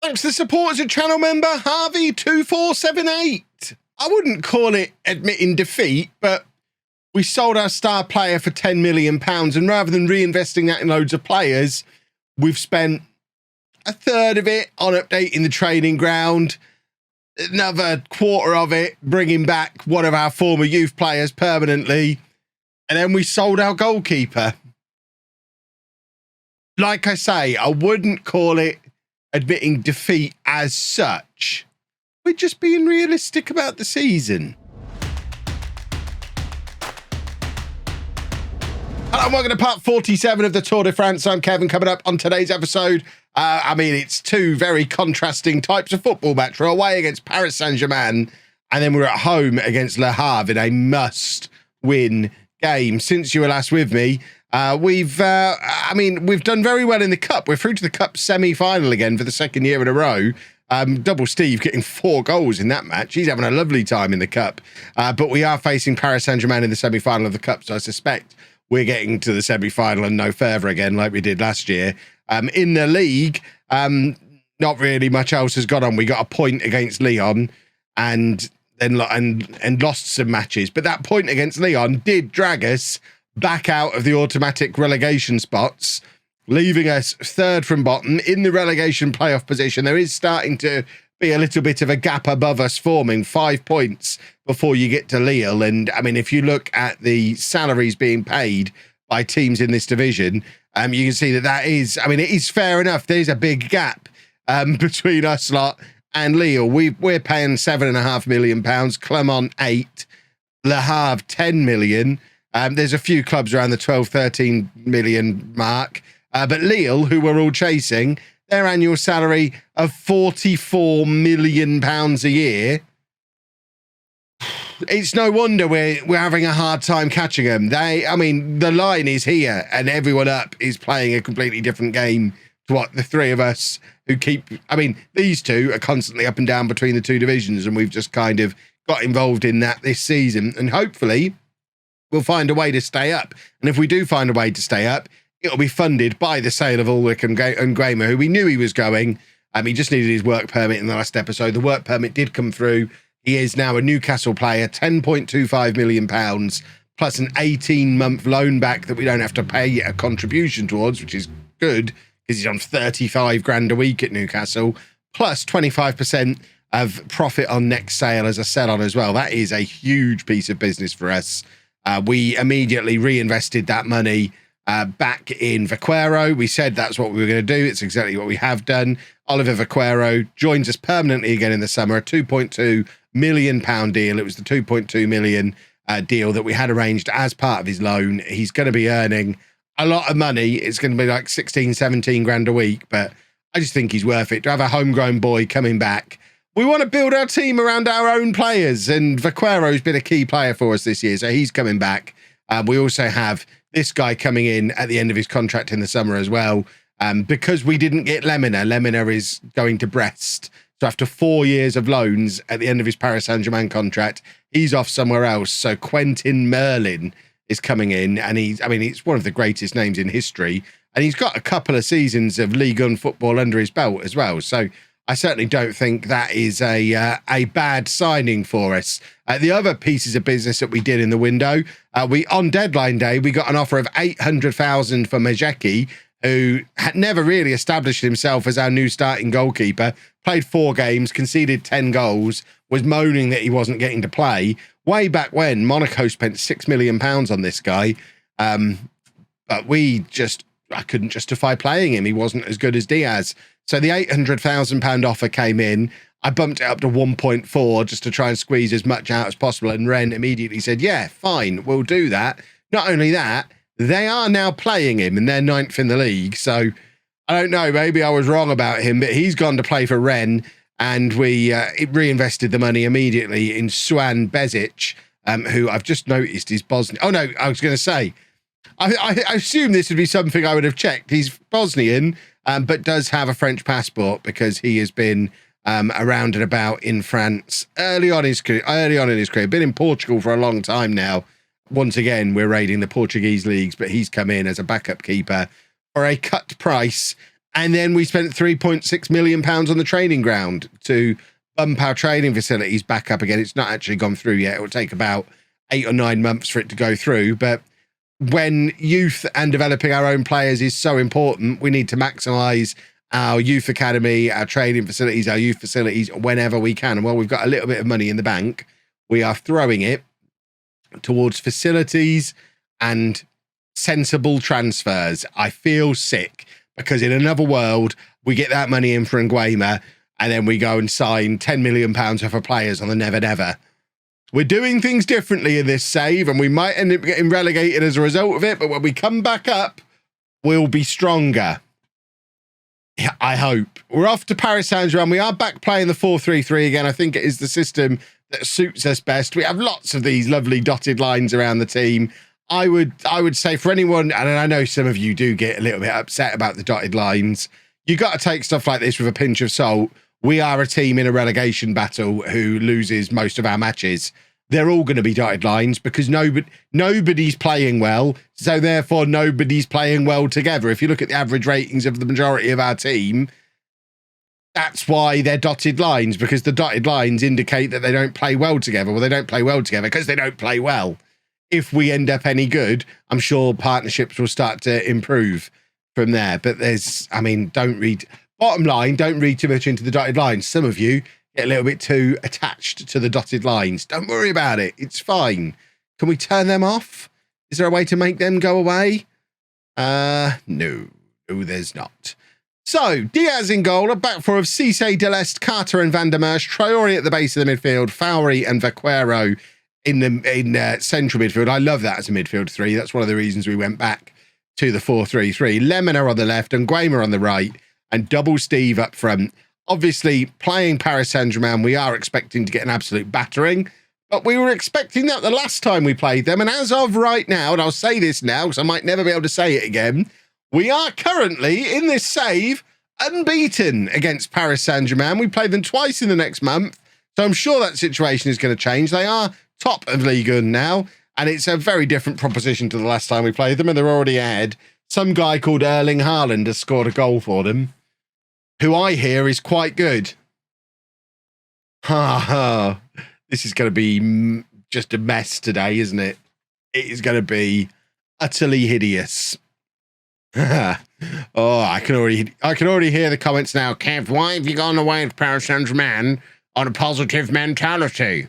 Thanks to the supporters and channel member Harvey2478. I wouldn't call it admitting defeat, but we sold our star player for £10 million, and rather than reinvesting that in loads of players, we've spent a third of it on updating the training ground, another quarter of it bringing back one of our former youth players permanently, and then we sold our goalkeeper. Like I say, I wouldn't call it admitting defeat as such. We're just being realistic about the season. Hello and welcome to part 47 of the Tour de France. I'm Kevin. Coming up on today's episode, it's two very contrasting types of football match. We're away against Paris Saint Germain, and then we're at home against Le Havre in a must-win game. Since you were last with me, we've done very well in the Cup. We're through to the Cup semi-final again for the second year in a row. Double Steve getting 4 goals in that match. He's having a lovely time in the Cup. But we are facing Paris Saint Germain in the semi-final of the Cup, so I suspect we're getting to the semi-final and no further again like we did last year. In the League, not really much else has gone on. We got a point against Lyon and lost some matches. But that point against Lyon did drag us back out of the automatic relegation spots, leaving us third from bottom in the relegation playoff position. There is starting to be a little bit of a gap above us forming, 5 points before you get to Lille. And I mean, if you look at the salaries being paid by teams in this division, you can see that is, it is fair enough. There's a big gap between us lot and Lille. We're paying £7.5 million, Clermont 8, Le Havre 10 million. There's a few clubs around the 12-13 million mark. But Lille, who we're all chasing, their annual salary of £44 million a year. It's no wonder we're having a hard time catching them. The line is here and everyone up is playing a completely different game to what the three of us who these two are constantly up and down between the two divisions, and we've just kind of got involved in that this season. And hopefully we'll find a way to stay up. And if we do find a way to stay up, it'll be funded by the sale of Ulrich and Gramer, who we knew he was going. He just needed his work permit in the last episode. The work permit did come through. He is now a Newcastle player, £10.25 million, plus an 18-month loan back that we don't have to pay a contribution towards, which is good because he's on 35 grand a week at Newcastle, plus 25% of profit on next sale as a sell-on as well. That is a huge piece of business for us. We immediately reinvested that money back in Vaquero. We said that's what we were going to do. It's exactly what we have done. Oliver Vaquero joins us permanently again in the summer, a £2.2 million deal. It was the 2.2 million deal that we had arranged as part of his loan. He's going to be earning a lot of money. It's going to be like 16, 17 grand a week, but I just think he's worth it to have a homegrown boy coming back. We want to build our team around our own players, and Vaquero's been a key player for us this year, so he's coming back. We also have this guy coming in at the end of his contract in the summer as well, because we didn't get Lemina. Lemina is going to Brest. So after 4 years of loans at the end of his Paris Saint Germain contract, he's off somewhere else. So Quentin Merlin is coming in, and he's one of the greatest names in history. And he's got a couple of seasons of Ligue 1 football under his belt as well. So I certainly don't think that is a bad signing for us. The other pieces of business that we did in the window, on deadline day, we got an offer of $800,000 for Majecki, who had never really established himself as our new starting goalkeeper, played 4 games, conceded 10 goals, was moaning that he wasn't getting to play. Way back when, Monaco spent £6 million on this guy, but I couldn't justify playing him. He wasn't as good as Diaz. So the £800,000 offer came in. I bumped it up to 1.4 just to try and squeeze as much out as possible. And Ren immediately said, yeah, fine, we'll do that. Not only that, they are now playing him and they're 9th in the league. So I don't know, maybe I was wrong about him, but he's gone to play for Ren, and we reinvested the money immediately in Swan Bezic, who I've just noticed is Bosnian. Oh, no, I was going to say, I assume this would be something I would have checked. He's Bosnian, but does have a French passport because he has been around and about in France early on in his career. Been in Portugal for a long time now. Once again, we're raiding the Portuguese leagues, but he's come in as a backup keeper for a cut price And then we spent £3.6 million on the training ground to bump our training facilities back up again. It's not actually gone through yet. It will take about 8 or 9 months for it to go through. But when youth and developing our own players is so important, we need to maximise our youth academy, our training facilities, our youth facilities whenever we can. And while we've got a little bit of money in the bank, we are throwing it towards facilities and sensible transfers. I feel sick because in another world, we get that money in for Nguema and then we go and sign £10 million worth of players on the Never Never. We're doing things differently in this save and we might end up getting relegated as a result of it, but when we come back up, we'll be stronger. Yeah, I hope. We're off to Paris Saint Germain. We are back playing the 4-3-3 again. I think it is the system that suits us best. We have lots of these lovely dotted lines around the team. I would say for anyone, and I know some of you do get a little bit upset about the dotted lines, you got to take stuff like this with a pinch of salt. We are a team in a relegation battle who loses most of our matches. They're all going to be dotted lines because nobody's playing well, so therefore nobody's playing well together. If you look at the average ratings of the majority of our team, that's why they're dotted lines, because the dotted lines indicate that they don't play well together. Well, they don't play well together because they don't play well. If we end up any good, I'm sure partnerships will start to improve from there. But bottom line, don't read too much into the dotted lines. Some of you get a little bit too attached to the dotted lines. Don't worry about it. It's fine. Can we turn them off? Is there a way to make them go away? No, there's not. So, Diaz in goal, a back four of Cisse, Deleste, Carter and Van der Merch, Traore at the base of the midfield, Fowry and Vaquero in central midfield. I love that as a midfield three. That's one of the reasons we went back to the 4-3-3. Lemina on the left and Nguema on the right, and double Steve up front. Obviously, playing Paris Saint Germain, we are expecting to get an absolute battering, but we were expecting that the last time we played them. And as of right now, and I'll say this now because I might never be able to say it again, we are currently in this save unbeaten against Paris Saint Germain. We played them twice in the next month, so I'm sure that situation is going to change. They are top of Ligue now, and it's a very different proposition to the last time we played them, and they're already ahead. Some guy called Erling Haaland has scored a goal for them, who I hear is quite good. This is going to be just a mess today, isn't it? It is going to be utterly hideous. I can already hear the comments now. Kev, why have you gone away with Paris Saint-Germain on a positive mentality?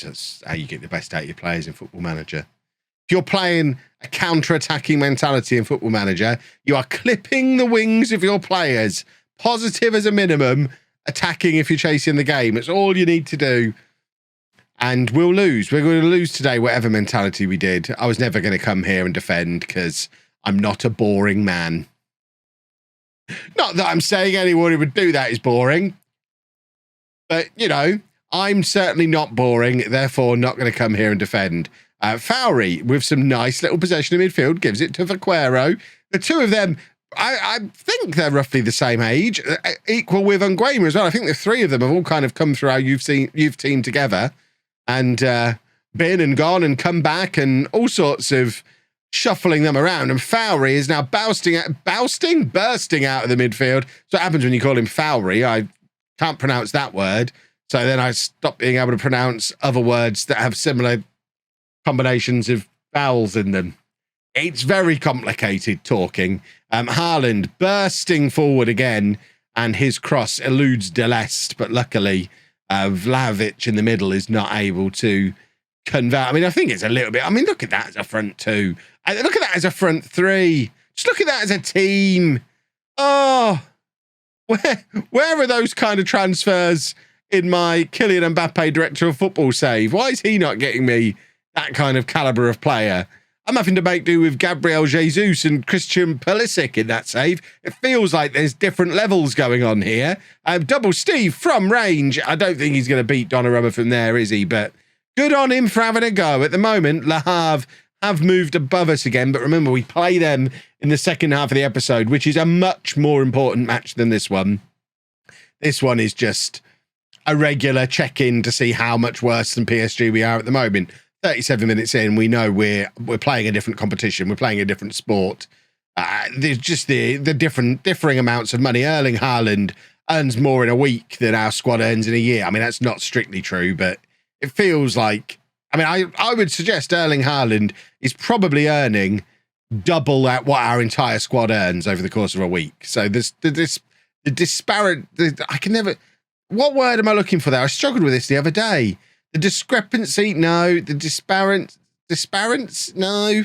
That's how you get the best out of your players in Football Manager. If you're playing a counter-attacking mentality in Football Manager, you are clipping the wings of your players. Positive as a minimum, attacking if you're chasing the game. It's all you need to do. And we'll lose. We're going to lose today, whatever mentality we did. I was never going to come here and defend because I'm not a boring man. Not that I'm saying anyone who would do that is boring. But, you know, I'm certainly not boring, therefore not going to come here and defend. Fowry, with some nice little possession in midfield, gives it to Vaquero. The two of them, I think they're roughly the same age, equal with Nguema as well. I think the three of them have all kind of come through our youth team together and been and gone and come back and all sorts of shuffling them around. And Fowry is now bursting out of the midfield. So what happens when you call him Fowry? I can't pronounce that word. So then I stopped being able to pronounce other words that have similar combinations of vowels in them. It's very complicated talking. Haaland bursting forward again, and his cross eludes Deleste, but luckily Vlahovic in the middle is not able to convert. I mean, I think it's a little bit... I mean, look at that as a front two. Look at that as a front three. Just look at that as a team. Oh, where are those kind of transfers in my Kylian Mbappe director of football save? Why is he not getting me that kind of caliber of player? I'm having to make do with Gabriel Jesus and Christian Pulisic in that save. It feels like there's different levels going on here. Double Steve from range. I don't think he's going to beat Donnarumma from there, is he? But good on him for having a go. At the moment, Le Havre have moved above us again. But remember, we play them in the second half of the episode, which is a much more important match than this one. This one is just a regular check-in to see how much worse than PSG we are at the moment. 37 minutes in, we know we're playing a different competition. We're playing a different sport. There's just the differing amounts of money. Erling Haaland earns more in a week than our squad earns in a year. I mean, that's not strictly true, but it feels like, I mean, I would suggest Erling Haaland is probably earning double at what our entire squad earns over the course of a week. So the disparate, I can never, what word am I looking for there? I struggled with this the other day. The discrepancy, no. The disparance, no.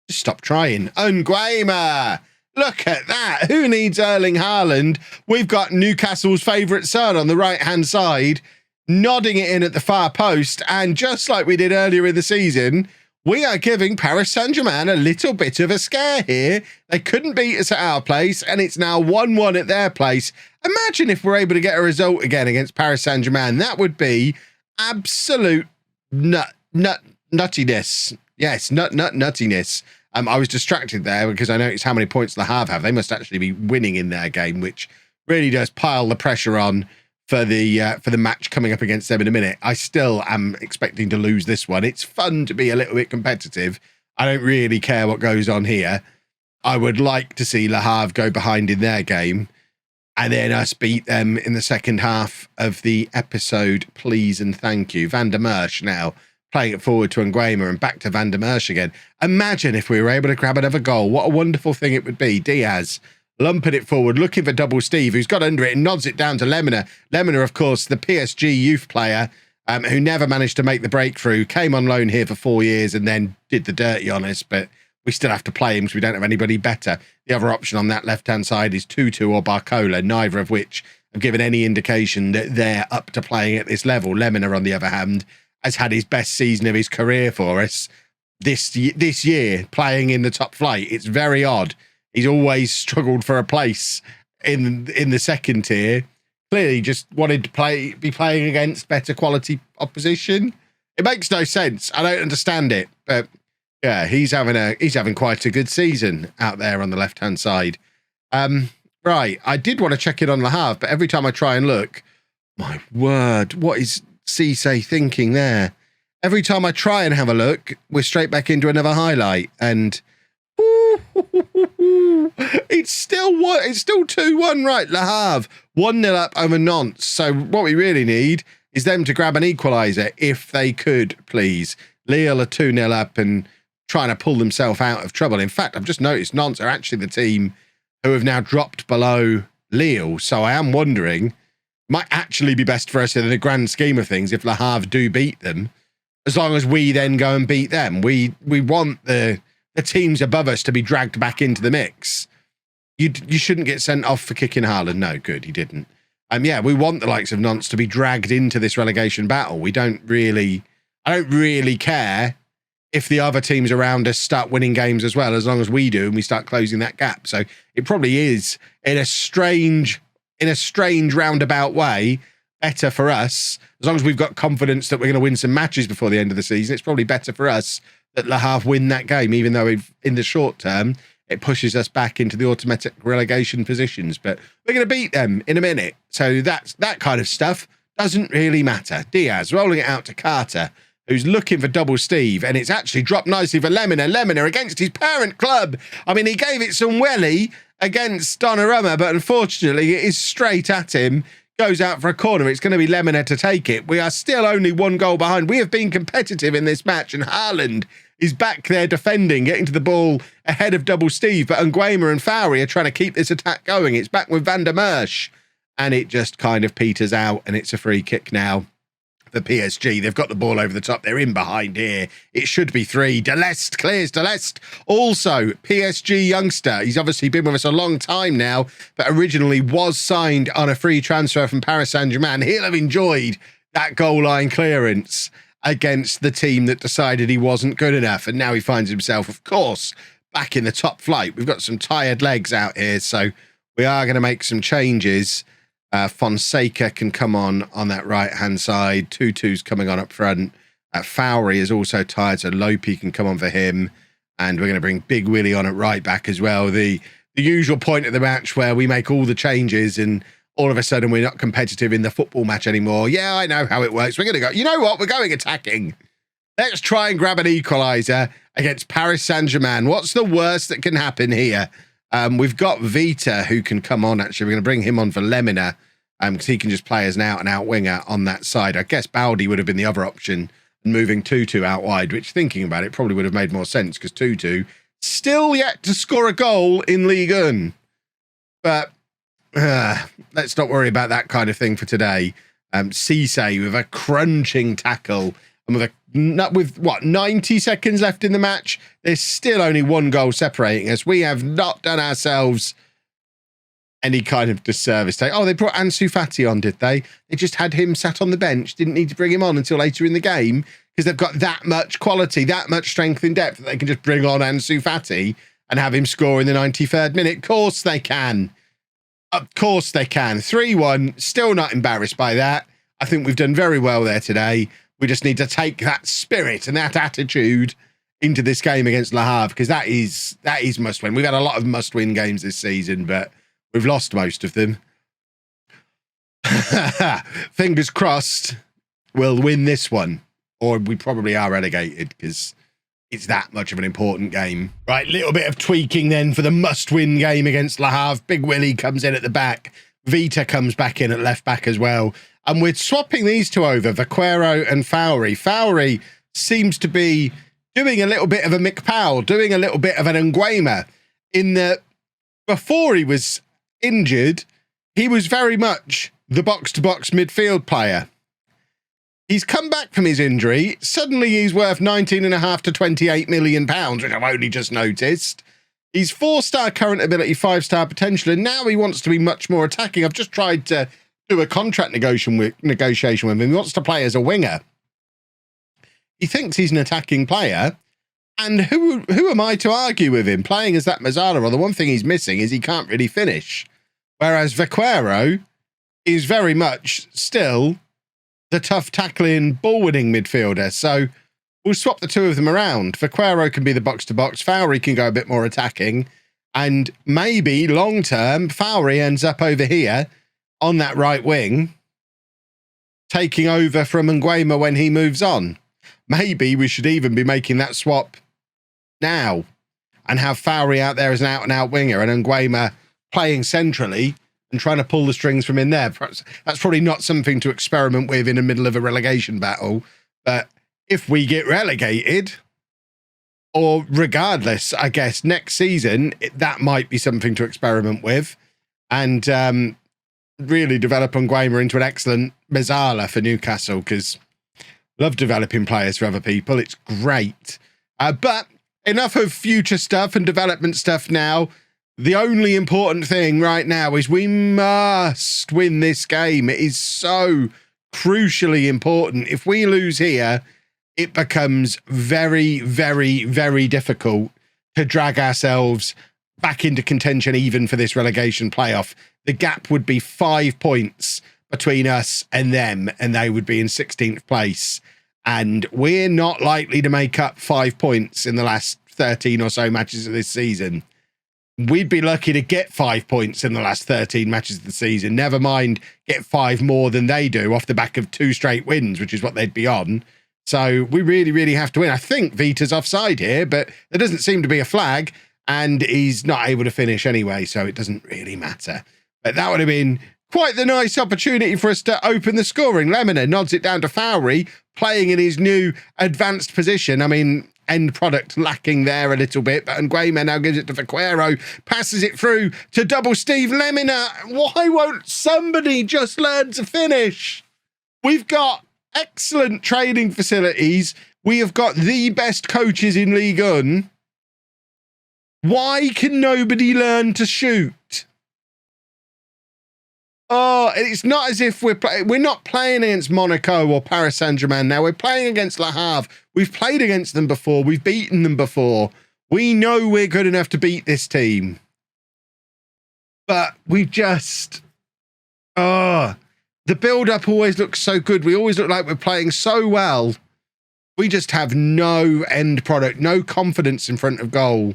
Just stop trying. Nguema. Look at that. Who needs Erling Haaland? We've got Newcastle's favourite son on the right-hand side, nodding it in at the far post. And just like we did earlier in the season, we are giving Paris Saint Germain a little bit of a scare here. They couldn't beat us at our place, and it's now 1-1 at their place. Imagine if we're able to get a result again against Paris Saint Germain. That would be absolute nuttiness. Yes, nuttiness. I was distracted there because I noticed how many points Le Havre have. They must actually be winning in their game, which really does pile the pressure on for the match coming up against them in a minute. I still am expecting to lose this one. It's fun to be a little bit competitive. I don't really care what goes on here. I would like to see Le Havre go behind in their game and then us beat them in the second half of the episode, please and thank you. Van der Merch now playing it forward to Nguema and back to Van der Merch again. Imagine if we were able to grab another goal. What a wonderful thing it would be. Diaz lumping it forward, looking for double Steve, who's got under it and nods it down to Lemina. Lemina, of course, the PSG youth player who never managed to make the breakthrough, came on loan here for 4 years and then did the dirty on us, but we still have to play him because we don't have anybody better. The other option on that left-hand side is Tutu or Barcola, neither of which have given any indication that they're up to playing at this level. Lemina, on the other hand, has had his best season of his career for us this year, playing in the top flight. It's very odd. He's always struggled for a place in the second tier. Clearly just wanted to be playing against better quality opposition. It makes no sense. I don't understand it. But yeah, he's having quite a good season out there on the left-hand side. Right, I did want to check in on Le Havre, but every time I try and look, my word, what is Cisse thinking there? Every time I try and have a look, we're straight back into another highlight, and it's still 2-1, right? Le Havre 1-0 up over Nantes. So what we really need is them to grab an equaliser if they could, please. Lille are 2-0 up and trying to pull themselves out of trouble. In fact, I've just noticed Nantes are actually the team who have now dropped below Lille. So I am wondering, might actually be best for us in the grand scheme of things if Le Havre do beat them, as long as we then go and beat them. We want the teams above us to be dragged back into the mix. You shouldn't get sent off for kicking Haaland. No, good, he didn't. Yeah, we want the likes of Nantes to be dragged into this relegation battle. I don't really care if the other teams around us start winning games as well, as long as we do and we start closing that gap. So it probably is, in a strange roundabout way, better for us, as long as we've got confidence that we're going to win some matches before the end of the season. It's probably better for us that Le Havre win that game, even though in the short term, it pushes us back into the automatic relegation positions. But we're going to beat them in a minute. So that kind of stuff doesn't really matter. Diaz rolling it out to Carter, who's looking for double Steve, and it's actually dropped nicely for Lemina. Lemina against his parent club. I mean, he gave it some welly against Donnarumma, but unfortunately it is straight at him. Goes out for a corner. It's going to be Lemina to take it. We are still only 1 goal behind. We have been competitive in this match, and Haaland is back there defending, getting to the ball ahead of double Steve, but Nguema and Fowry are trying to keep this attack going. It's back with Van der Merch, and it just kind of peters out, and it's a free kick now for PSG. They've got the ball over the top. They're in behind here. It should be 3. Delest clears. Delest, also PSG youngster. He's obviously been with us a long time now, but originally was signed on a free transfer from Paris Saint Germain. He'll have enjoyed that goal line clearance against the team that decided he wasn't good enough. And now he finds himself, of course, back in the top flight. We've got some tired legs out here, so we are going to make some changes. Fonseca can come on that right-hand side. Tutu's coming on up front. Fowry is also tired, so Lopi can come on for him. And we're going to bring Big Willie on at right back as well. The usual point of the match where we make all the changes and all of a sudden we're not competitive in the football match anymore. Yeah, I know how it works. We're going to go, you know what? We're going attacking. Let's try and grab an equaliser against Paris Saint Germain. What's the worst that can happen here? We've got Vita who can come on. Actually, we're going to bring him on for Lemina because he can just play as an out-and-out winger on that side. I guess Baldi would have been the other option, and moving Tutu out wide, which, thinking about it, probably would have made more sense because Tutu still yet to score a goal in Ligue 1. But let's not worry about that kind of thing for today. Cisse with a crunching tackle, and with what, 90 seconds left in the match, there's still only one goal separating us. We have not done ourselves any kind of disservice. Oh, they brought Ansu Fati on, did they? They just had him sat on the bench, didn't need to bring him on until later in the game because they've got that much quality, that much strength in depth that they can just bring on Ansu Fati and have him score in the 93rd minute. Of course they can. Of course they can. 3-1, still not embarrassed by that. I think we've done very well there today. We just need to take that spirit and that attitude into this game against Le Havre because that is must win. We've had a lot of must win games this season, but we've lost most of them. Fingers crossed we'll win this one, or we probably are relegated because it's that much of an important game. Right, little bit of tweaking then for the must-win game against Le Havre. Big Willie comes in at the back. Vita comes back in at left back as well. And we're swapping these two over, Vaquero and Fowry. Fowry seems to be doing a little bit of a Mick Powell, doing a little bit of an Nguema in that before he was injured, he was very much the box-to-box midfield player. He's come back from his injury. Suddenly he's worth 19.5 to 28 million pounds, which I've only just noticed. He's 4-star current ability, 5-star potential, and now he wants to be much more attacking. I've just tried to do a contract negotiation with him. He wants to play as a winger. He thinks he's an attacking player, and who am I to argue with him? Playing as that Mazzara, well, the one thing he's missing is he can't really finish. Whereas Vaquero is very much still the tough tackling, ball-winning midfielder. So we'll swap the two of them around. Vaquero can be the box-to-box. Fowry can go a bit more attacking. And maybe, long-term, Fowry ends up over here on that right wing, taking over from Nguema when he moves on. Maybe we should even be making that swap now and have Fowry out there as an out-and-out winger and Nguema playing centrally and trying to pull the strings from in there. Perhaps that's probably not something to experiment with in the middle of a relegation battle, but if we get relegated, or regardless, I guess, next season, that might be something to experiment with and really develop Nguema into an excellent Mezzala for Newcastle, because love developing players for other people. It's great. But enough of future stuff and development stuff now. The only important thing right now is we must win this game. It is so crucially important. If we lose here, it becomes very, very, very difficult to drag ourselves back into contention even for this relegation playoff. The gap would be 5 points between us and them, and they would be in 16th place. And we're not likely to make up 5 points in the last 13 or so matches of this season. We'd be lucky to get 5 points in the last 13 matches of the season. Never mind get 5 more than they do off the back of 2 straight wins, which is what they'd be on. So we really, really have to win. I think Vita's offside here, but there doesn't seem to be a flag, and he's not able to finish anyway, so it doesn't really matter. But that would have been quite the nice opportunity for us to open the scoring. Lemina nods it down to Fowry, playing in his new advanced position. I mean, end product lacking there a little bit, but Nguema now gives it to Vaquero, passes it through to double Steve Lemina. Why won't somebody just learn to finish? We've got excellent training facilities. We have got the best coaches in Ligue 1. Why can nobody learn to shoot? Oh, it's not as if we're not playing against Monaco or Paris Saint Germain now. We're playing against Le Havre. We've played against them before. We've beaten them before. We know we're good enough to beat this team. But we just... the build-up always looks so good. We always look like we're playing so well. We just have no end product, no confidence in front of goal.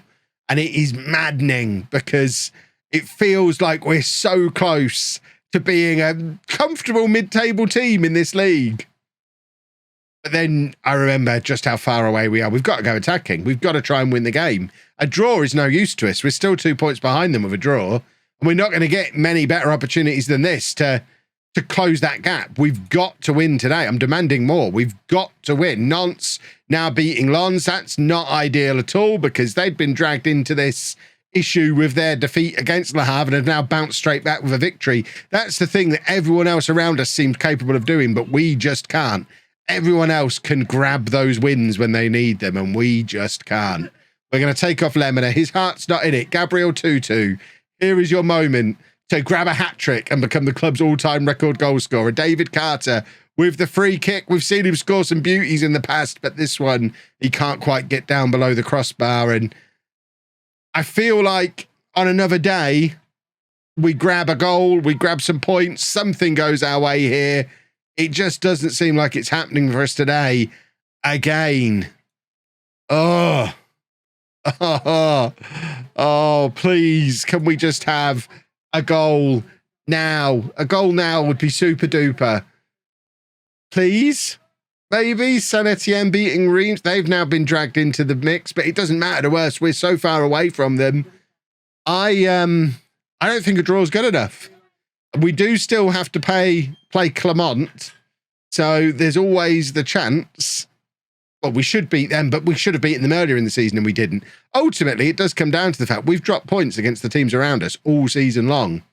And it is maddening because it feels like we're so close to being a comfortable mid-table team in this league. But then I remember just how far away we are. We've got to go attacking. We've got to try and win the game. A draw is no use to us. We're still 2 points behind them with a draw. And we're not going to get many better opportunities than this to close that gap. We've got to win today. I'm demanding more. We've got to win. Nantes now beating Lens. That's not ideal at all because they'd been dragged into this issue with their defeat against Le Havre and have now bounced straight back with a victory. That's the thing that everyone else around us seems capable of doing, but we just can't. Everyone else can grab those wins when they need them, and we just can't. We're going to take off Lemina. His heart's not in it. Gabriel Tutu, here is your moment to grab a hat-trick and become the club's all-time record goal scorer. David Carter with the free kick. We've seen him score some beauties in the past, but this one, he can't quite get down below the crossbar. And I feel like on another day, we grab a goal, we grab some points, something goes our way here. It just doesn't seem like it's happening for us today. Again. Oh, please. Can we just have a goal now? A goal now would be super duper. Please? Maybe Saint Etienne beating Reims. They've now been dragged into the mix, but it doesn't matter to us. We're so far away from them. I don't think a draw is good enough. We do still have to play Clermont, so there's always the chance. Well, we should beat them, but we should have beaten them earlier in the season and we didn't. Ultimately, it does come down to the fact we've dropped points against the teams around us all season long.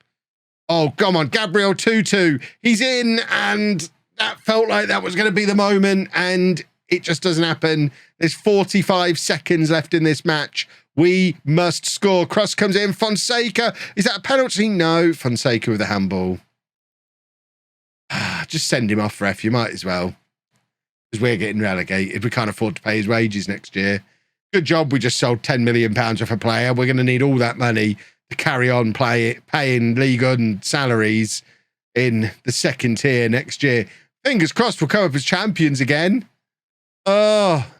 Oh, come on, Gabriel Tutu. He's in, and that felt like that was going to be the moment, and it just doesn't happen. There's 45 seconds left in this match. We must score. Cross comes in. Fonseca. Is that a penalty? No. Fonseca with the handball. Just send him off, ref. You might as well. Because we're getting relegated. We can't afford to pay his wages next year. Good job we just sold £10 million off a player. We're going to need all that money to carry on paying Ligue and salaries in the second tier next year. Fingers crossed we'll come up as champions again. Oh,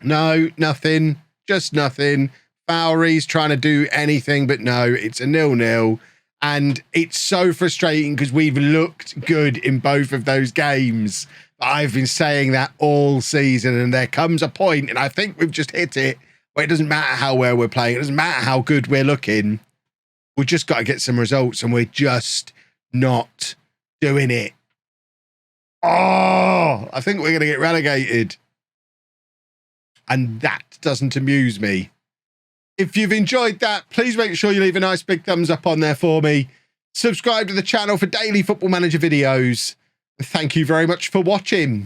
no, nothing. Just nothing. Fowry's trying to do anything, but no, it's a 0-0. And it's so frustrating because we've looked good in both of those games. But I've been saying that all season, and there comes a point, and I think we've just hit it, where it doesn't matter how well we're playing. It doesn't matter how good we're looking. We've just got to get some results, and we're just not doing it. Oh, I think we're going to get relegated. And that doesn't amuse me. If you've enjoyed that, please make sure you leave a nice big thumbs up on there for me. Subscribe to the channel for daily Football Manager videos. Thank you very much for watching.